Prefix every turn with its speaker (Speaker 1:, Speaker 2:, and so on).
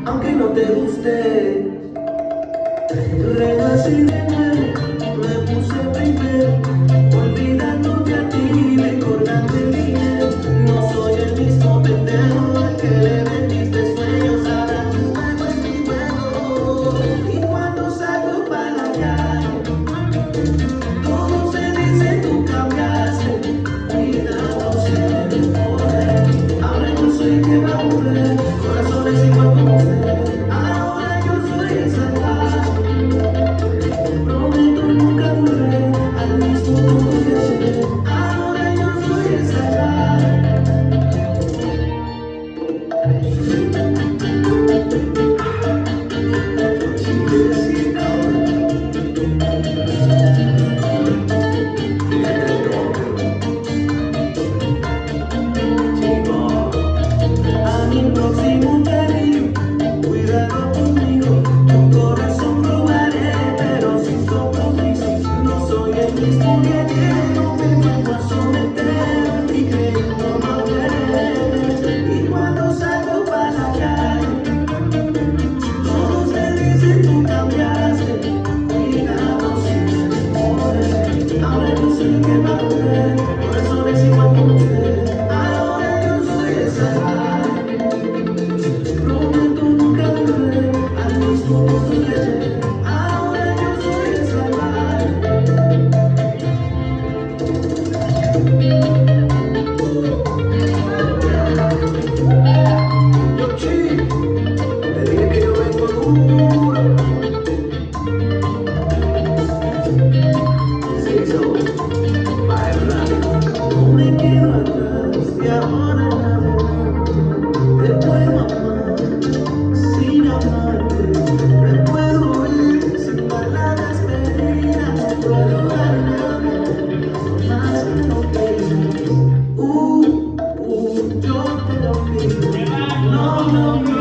Speaker 1: aunque no te guste. Renací de nuevo, me puse primero, olvidándote a ti, recordando el dinero. No soy el mismo pendejo al que le vendiste sueños, ahora tu juego es mi juego. Y cuando salgo para la calle, todo se dice tú cambiaste. Cuidado, se me muere. Ahora yo soy el que va a morir, corazones igual como usted. Ahora yo soy el salvaje. Prometo nunca volver al mismo mundo que ayer. Ahora yo soy el salvaje. A mi próximo cariño, cuidado conmigo, tu corazón robaré, pero sin compromiso. No soy el mismo que ayer, no me vuelvo a someter, ni creyendo volver. Y cuando salgo para la calle, todos me dicen tú cambiaste. Cuidado si me mueres, ahora yo soy el que va a volver, corazones igual como usted. Ahora yo soy el salvaje. Prometo nunca volver al mismo mundo que ayer. Ahora yo soy el salvaje. Yo chico, le dije que yo vengo duro. Sí, baila. No me quedo atrás y ahora te puedo amar sin amarte, me puedo ir sin palabras pedidas, puedo darme amor más que no quieras. Yo te lo pido, no, no, no.